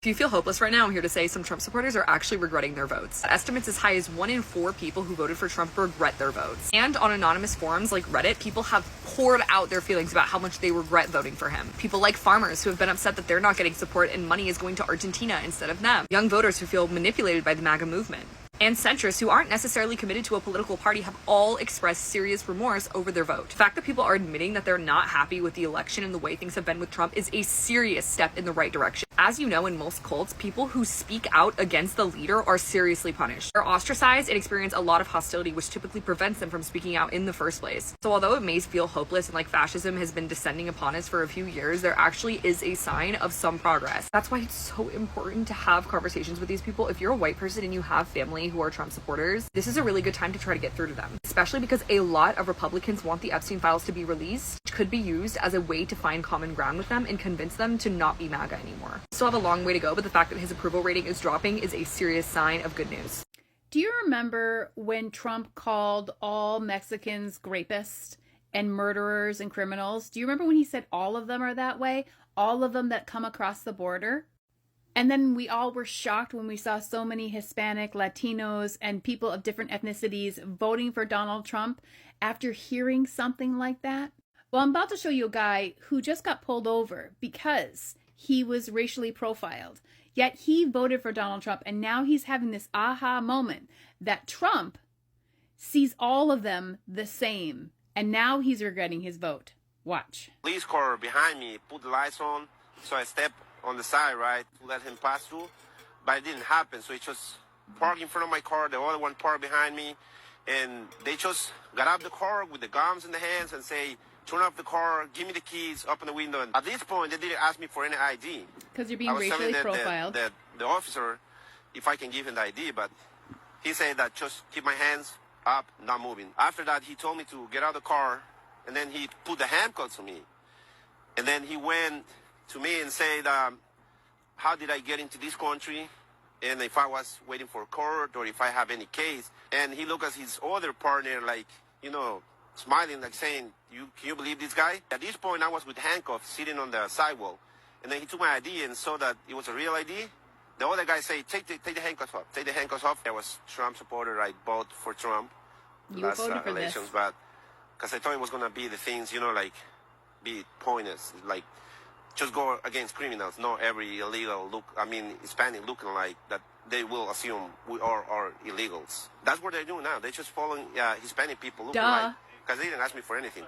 If you feel hopeless right now, I'm here to say some Trump supporters are actually regretting their votes. Estimates as high as 1 in 4 people who voted for Trump regret their votes. And on anonymous forums like Reddit, people have poured out their feelings about how much they regret voting for him. People like farmers who have been upset that they're not getting support and money is going to Argentina instead of them. Young voters who feel manipulated by the MAGA movement. And centrists who aren't necessarily committed to a political party have all expressed serious remorse over their vote. The fact that people are admitting that they're not happy with the election and the way things have been with Trump is a serious step in the right direction. As you know, in most cults, people who speak out against the leader are seriously punished. They're ostracized and experience a lot of hostility, which typically prevents them from speaking out in the first place. So although it may feel hopeless and like fascism has been descending upon us for a few years, there actually is a sign of some progress. That's why it's so important to have conversations with these people. If you're a white person and you have family who are Trump supporters, this is a really good time to try to get through to them, especially because a lot of Republicans want the Epstein files to be released, which could be used as a way to find common ground with them and convince them to not be MAGA anymore. Still have a long way to go, but the fact that his approval rating is dropping is a serious sign of good news. Do you remember when Trump called all Mexicans rapists and murderers and criminals? Do you remember when he said all of them are that way? All of them that come across the border? And then we all were shocked when we saw so many Hispanic, Latinos, and people of different ethnicities voting for Donald Trump after hearing something like that. Well, I'm about to show you a guy who just got pulled over because he was racially profiled. Yet he voted for Donald Trump, and now he's having this aha moment that Trump sees all of them the same, and now he's regretting his vote. Watch. Police car behind me put the lights on, so I stepped on the side, right, to let him pass through, but it didn't happen. So he just parked in front of my car, the other one parked behind me, and they just got out of the car with the guns in the hands and say, turn off the car, give me the keys, open the window. And at this point, they didn't ask me for any ID. Because you're being racially profiled. The officer, if I can give him the ID, but he said that just keep my hands up, not moving. After that, he told me to get out of the car, and then he put the handcuffs on me. And then he went to me and said, how did I get into this country? And if I was waiting for court or if I have any case. And he looked at his other partner like, you know, smiling, like saying, can you believe this guy? At this point, I was with handcuffs sitting on the sidewalk. And then he took my ID and saw that it was a real ID. The other guy said, take the handcuffs off. Take the handcuffs off. I was Trump supporter. I voted for Trump last elections. But because I thought it was going to be the things, you know, like be pointless, like just go against criminals, not every illegal Hispanic looking like that they will assume we are illegals. That's what they're doing now. They're just following Hispanic people looking like, because they didn't ask me for anything.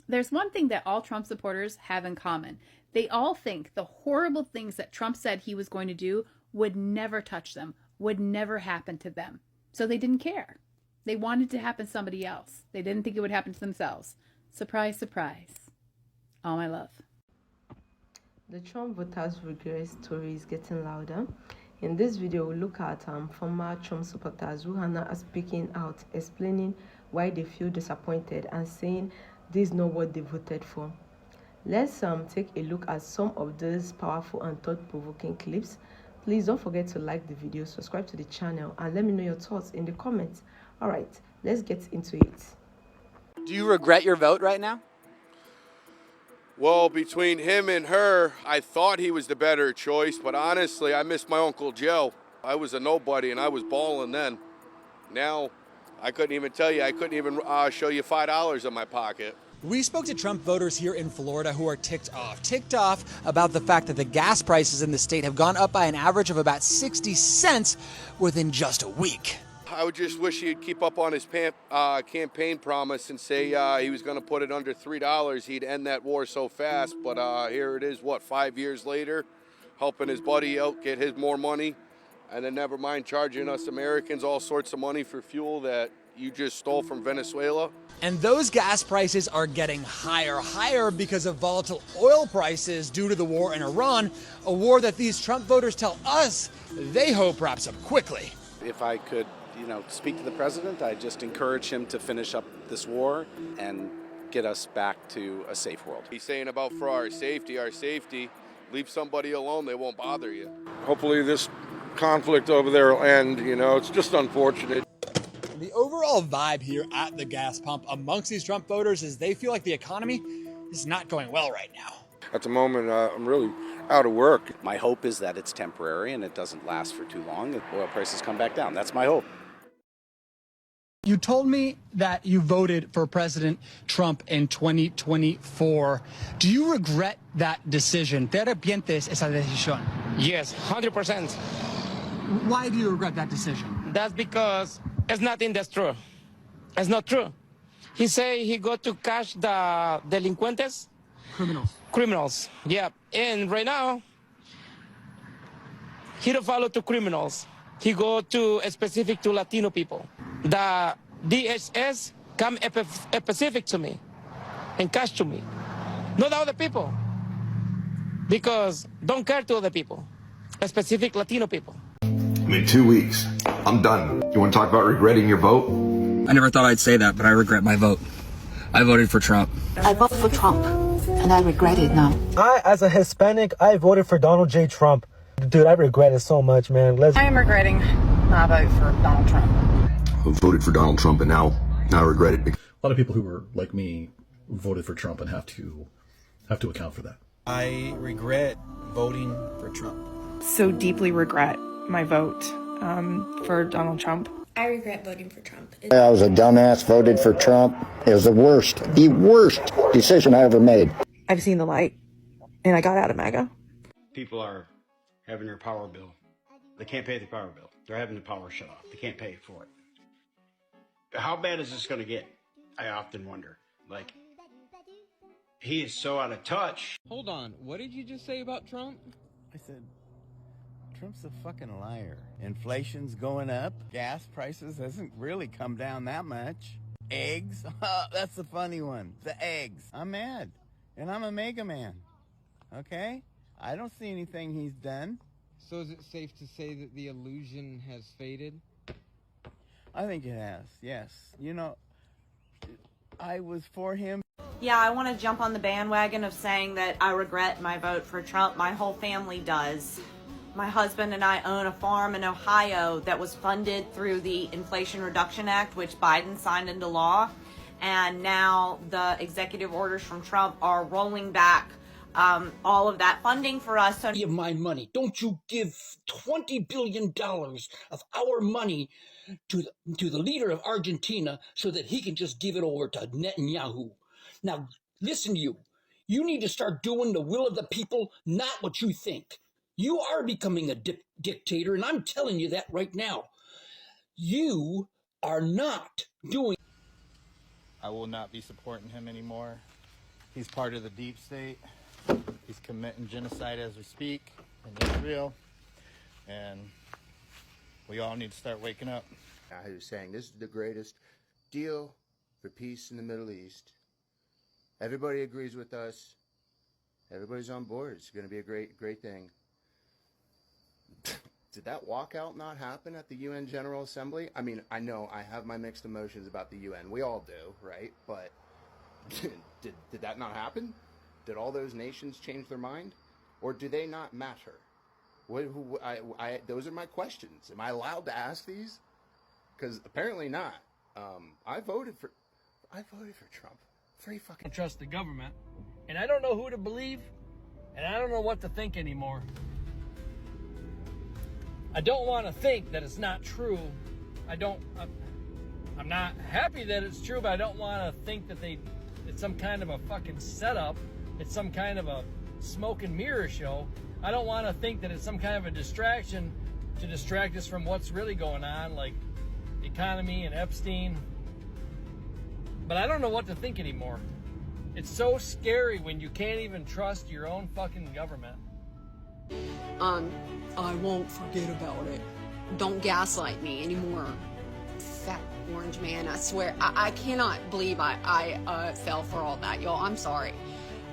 There's one thing that all Trump supporters have in common. They all think the horrible things that Trump said he was going to do would never touch them, would never happen to them. So they didn't care. They wanted to happen to somebody else. They didn't think it would happen to themselves. Surprise, surprise. All my love. The Trump voters' regret story is getting louder. In this video, we'll look at former Trump supporters who are now speaking out, explaining why they feel disappointed and saying this is not what they voted for. Let's take a look at some of these powerful and thought-provoking clips. Please don't forget to like the video, subscribe to the channel, and let me know your thoughts in the comments. All right, let's get into it. Do you regret your vote right now? Well, between him and her, I thought he was the better choice, but honestly, I miss my Uncle Joe. I was a nobody, and I was balling then. Now, I couldn't even tell you. I couldn't even show you $5 in my pocket. We spoke to Trump voters here in Florida who are ticked off about the fact that the gas prices in the state have gone up by an average of about 60 cents within just a week. I would just wish he'd keep up on his campaign promise and say he was going to put it under $3. He'd end that war so fast. But here it is, 5 years later, helping his buddy out get his more money. And then never mind charging us Americans all sorts of money for fuel that you just stole from Venezuela. And those gas prices are getting higher because of volatile oil prices due to the war in Iran, a war that these Trump voters tell us they hope wraps up quickly. If I could speak to the president, I just encourage him to finish up this war and get us back to a safe world. He's saying about for our safety, leave somebody alone, they won't bother you. Hopefully this conflict over there will end, it's just unfortunate. The overall vibe here at the gas pump amongst these Trump voters is they feel like the economy is not going well right now. At the moment, I'm really out of work. My hope is that it's temporary and it doesn't last for too long. That oil prices come back down. That's my hope. You told me that you voted for President Trump in 2024. Do you regret that decision? ¿Te arrepientes esa decisión? Yes, 100%. Why do you regret that decision? That's because it's nothing that's true. It's not true. He say he go to catch the delincuentes. Criminals, yeah. And right now, he don't follow to criminals. He go to specific to Latino people. The DHS come specific to me and catch to me, not other people, because don't care to other people, specific Latino people. I mean, 2 weeks. I'm done. You want to talk about regretting your vote? I never thought I'd say that, but I regret my vote. I voted for Trump. I voted for Trump, and I regret it now. As a Hispanic, I voted for Donald J. Trump. Dude, I regret it so much, man. I am regretting my vote for Donald Trump. I voted for Donald Trump, and now I regret it. A lot of people who were like me voted for Trump and have to account for that. I regret voting for Trump. So deeply regret my vote for Donald Trump. I regret voting for Trump. I was a dumbass, voted for Trump. It was the worst decision I ever made. I've seen the light, and I got out of MAGA. People are having their power bill. They can't pay the power bill. They're having the power shut off. They can't pay for it. How bad is this going to get? I often wonder. Like, he is so out of touch. Hold on. What did you just say about Trump? I said, Trump's a fucking liar. Inflation's going up. Gas prices hasn't really come down that much. Eggs? That's the funny one. The eggs. I'm mad. And I'm a mega man. Okay? I don't see anything he's done. So is it safe to say that the illusion has faded? I think it has, yes. You know, I was for him. Yeah, I want to jump on the bandwagon of saying that I regret my vote for Trump. My whole family does. My husband and I own a farm in Ohio that was funded through the Inflation Reduction Act, which Biden signed into law. And now the executive orders from Trump are rolling back all of that funding for us. So of my money. Don't you give $20 billion of our money to the leader of Argentina so that he can just give it over to Netanyahu. Now, listen to you. You need to start doing the will of the people, not what you think. You are becoming a dictator, and I'm telling you that right now. You are not doing. I will not be supporting him anymore. He's part of the deep state. He's committing genocide as we speak in Israel. And we all need to start waking up. He was saying this is the greatest deal for peace in the Middle East. Everybody agrees with us. Everybody's on board. It's going to be a great thing. Did that walkout not happen at the UN General Assembly? I mean, I know I have my mixed emotions about the UN. We all do, right? But did that not happen? Did all those nations change their mind? Or do they not matter? Those are my questions. Am I allowed to ask these? Because apparently not. I voted for Trump. Free fucking. I trust the government, and I don't know who to believe, and I don't know what to think anymore. I don't want to think that it's not true. I'm not happy that it's true, but I don't want to think that it's some kind of a fucking setup. It's some kind of a smoke and mirror show. I don't want to think that it's some kind of a distraction to distract us from what's really going on, like the economy and Epstein. But I don't know what to think anymore. It's so scary when you can't even trust your own fucking government. I won't forget about it. Don't gaslight me anymore. Fat orange man, I swear. I cannot believe I fell for all that, y'all. I'm sorry.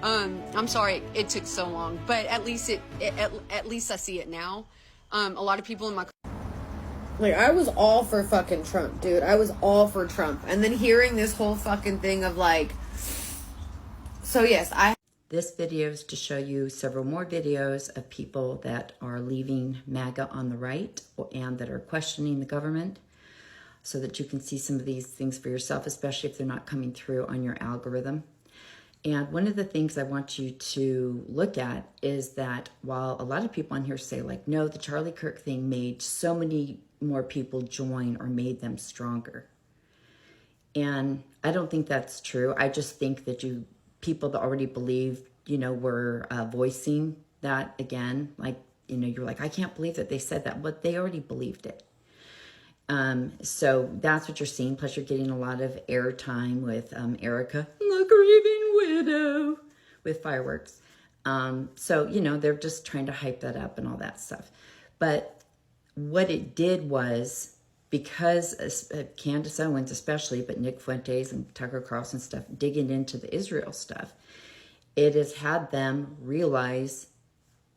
I'm sorry it took so long, but at least at least I see it now. A lot of people in my I was all for fucking Trump, dude. I was all for Trump. And then hearing this whole fucking thing of so yes, This video is to show you several more videos of people that are leaving MAGA on the right and that are questioning the government so that you can see some of these things for yourself, especially if they're not coming through on your algorithm. And one of the things I want you to look at is that while a lot of people on here say like, no, the Charlie Kirk thing made so many more people join or made them stronger. And I don't think that's true. I just think that people that already believe, were voicing that again. Like, you're like, I can't believe that they said that, but they already believed it. So that's what you're seeing. Plus you're getting a lot of airtime with Erica, the grieving widow, with fireworks. So, they're just trying to hype that up and all that stuff. But what it did was, because Candace Owens especially, but Nick Fuentes and Tucker Carlson stuff, digging into the Israel stuff, it has had them realize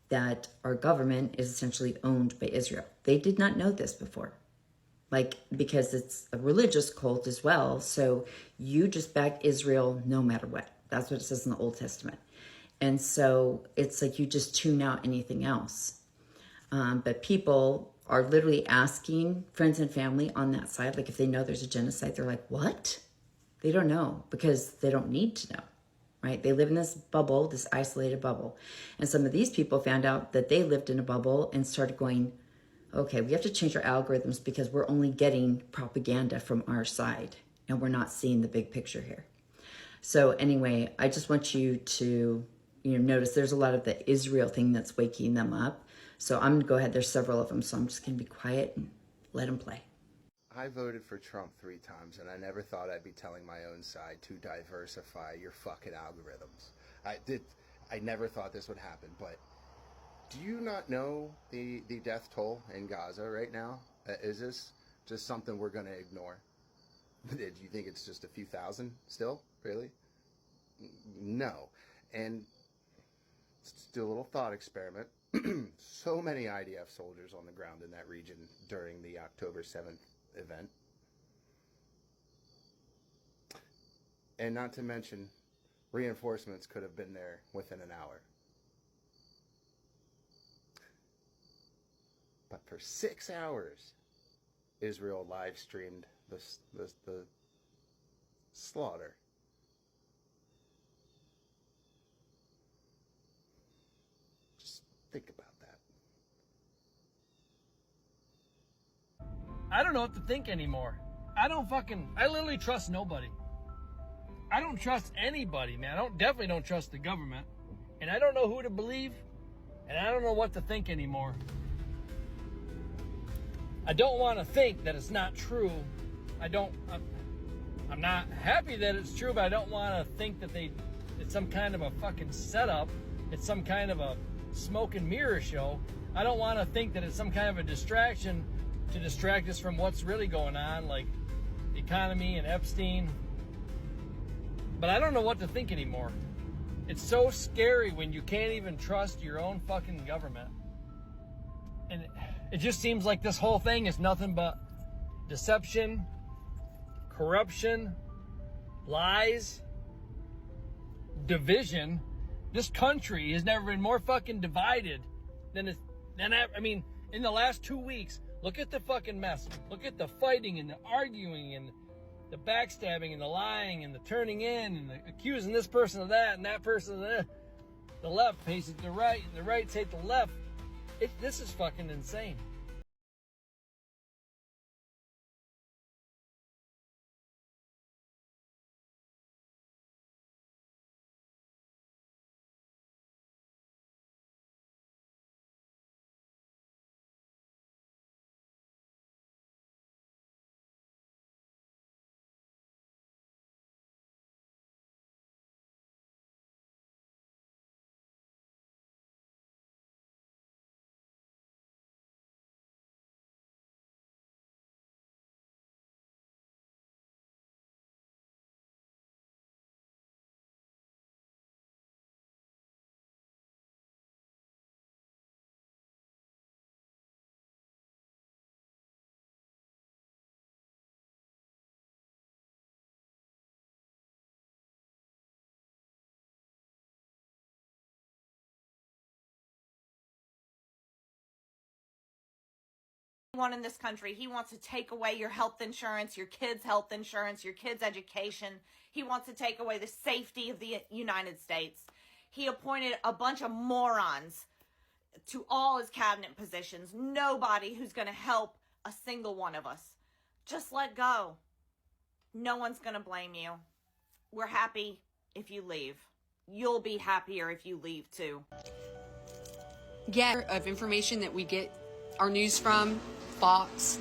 that our government is essentially owned by Israel. They did not know this before. Because it's a religious cult as well. So you just back Israel no matter what. That's what it says in the Old Testament. And so it's like you just tune out anything else. But people are literally asking friends and family on that side, like if they know there's a genocide, they're like, what? They don't know because they don't need to know, right? They live in this bubble, this isolated bubble. And some of these people found out that they lived in a bubble and started going, okay, we have to change our algorithms because we're only getting propaganda from our side and we're not seeing the big picture here. So anyway, I just want you to, notice there's a lot of the Israel thing that's waking them up. So I'm gonna go ahead, there's several of them, so I'm just gonna be quiet and let them play. I voted for Trump 3 times, and I never thought I'd be telling my own side to diversify your fucking algorithms. I never thought this would happen, but do you not know the death toll in Gaza right now? Is this just something we're going to ignore? Do you think it's just a few thousand still? Really? No. And let's do a little thought experiment. So many IDF soldiers on the ground in that region during the October 7th event. And not to mention, reinforcements could have been there within an hour. But for 6 hours, Israel live streamed the slaughter. Just think about that. I don't know what to think anymore. I literally trust nobody. I don't trust anybody, man. Definitely don't trust the government. And I don't know who to believe, and I don't know what to think anymore. I don't want to think that it's not true. I'm not happy that it's true, but I don't want to think that it's some kind of a fucking setup. It's some kind of a smoke and mirror show. I don't want to think that it's some kind of a distraction to distract us from what's really going on, like the economy and Epstein. But I don't know what to think anymore. It's so scary when you can't even trust your own fucking government. And it just seems like this whole thing is nothing but deception, corruption, lies, division. This country has never been more fucking divided than in the last 2 weeks. Look at the fucking mess. Look at the fighting and the arguing and the backstabbing and the lying and the turning in and the accusing this person of that and that person of that. The left hates the right and the right hates the left. This is fucking insane. One in this country. He wants to take away your health insurance, your kids' health insurance, your kids' education. He wants to take away the safety of the United States. He appointed a bunch of morons to all his cabinet positions. Nobody who's going to help a single one of us. Just let go. No one's going to blame you. We're happy if you leave. You'll be happier if you leave too. Yeah, of information that we get our news from, Fox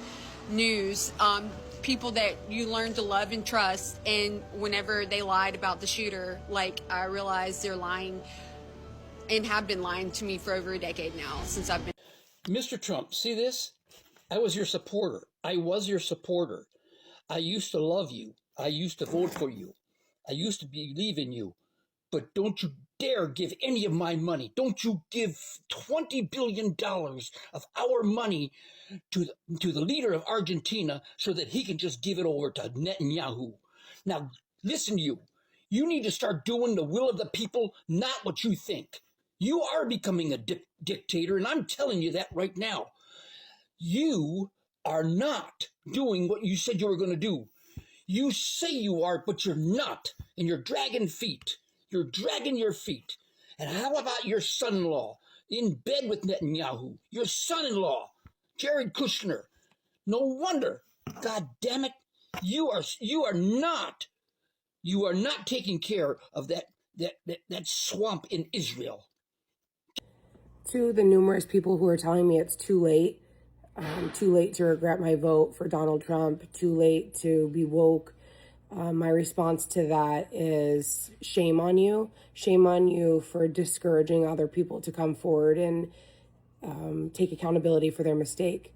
News, people that you learn to love and trust, and whenever they lied about the shooter, like, I realized they're lying and have been lying to me for over a decade now since I've been. Mr. Trump, see this? I was your supporter. I was your supporter. I used to love you. I used to vote for you. I used to believe in you. But don't you dare give any of my money. Don't you give $20 billion of our money to the leader of Argentina so that he can just give it over to Netanyahu. Now, listen to you. You need to start doing the will of the people, not what you think. You are becoming a dictator, and I'm telling you that right now. You are not doing what you said you were going to do. You say you are, but you're not, and you're dragging feet. You're dragging your feet. And how about your son-in-law in bed with Netanyahu? Your son-in-law, Jared Kushner. No wonder. God damn it. You are not taking care of that swamp in Israel. To the numerous people who are telling me it's too late to regret my vote for Donald Trump, too late to be woke, my response to that is shame on you. Shame on you for discouraging other people to come forward and take accountability for their mistake.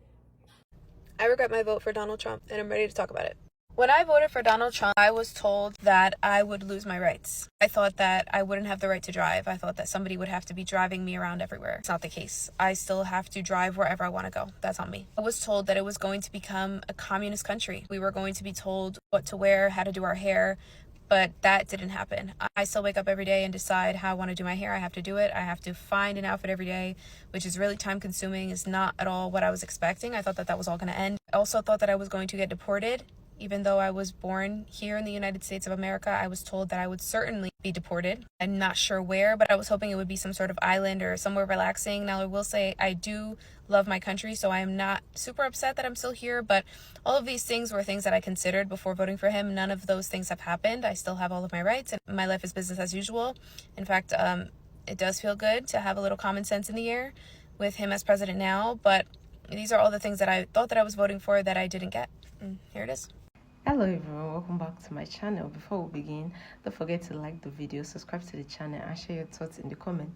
I regret my vote for Donald Trump, and I'm ready to talk about it. When I voted for Donald Trump, I was told that I would lose my rights. I thought that I wouldn't have the right to drive. I thought that somebody would have to be driving me around everywhere. It's not the case. I still have to drive wherever I want to go. That's on me. I was told that it was going to become a communist country. We were going to be told what to wear, how to do our hair, but that didn't happen. I still wake up every day and decide how I want to do my hair. I have to do it. I have to find an outfit every day, which is really time consuming. It's not at all what I was expecting. I thought that that was all going to end. I also thought that I was going to get deported. Even though I was born here in the United States of America, I was told that I would certainly be deported. I'm not sure where, but I was hoping it would be some sort of island or somewhere relaxing. Now, I will say I do love my country, so I am not super upset that I'm still here, but all of these things were things that I considered before voting for him. None of those things have happened. I still have all of my rights, and my life is business as usual. In fact, it does feel good to have a little common sense in the air with him as president now, but these are all the things that I thought that I was voting for that I didn't get. And here it is. Hello everyone, welcome back to my channel. Before we begin, don't forget to like the video, subscribe to the channel, and share your thoughts in the comment.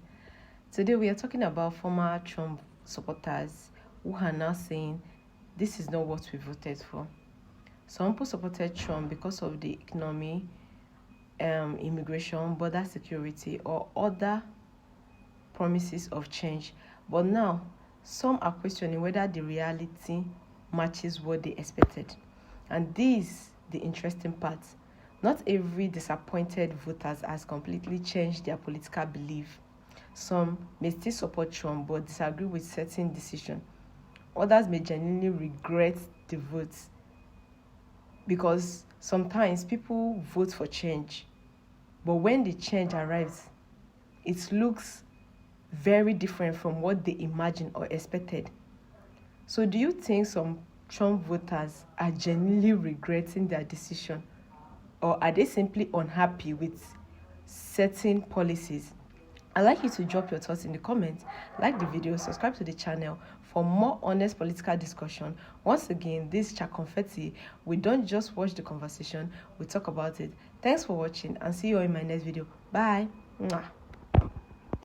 Today we are talking about former Trump supporters who are now saying this is not what we voted for. Some people supported Trump because of the economy, immigration, border security, or other promises of change. But now, some are questioning whether the reality matches what they expected. And this, the interesting part, not every disappointed voters has completely changed their political belief. Some may still support Trump but disagree with certain decisions. Others may genuinely regret the votes because sometimes people vote for change, but when the change arrives, it looks very different from what they imagined or expected. So do you think some Trump voters are genuinely regretting their decision, or are they simply unhappy with certain policies? I'd like you to drop your thoughts in the comments, like the video, subscribe to the channel for more honest political discussion. Once again, this is Charcomfortii. We don't just watch the conversation, we talk about it. Thanks for watching and see you all in my next video. Bye. Mwah.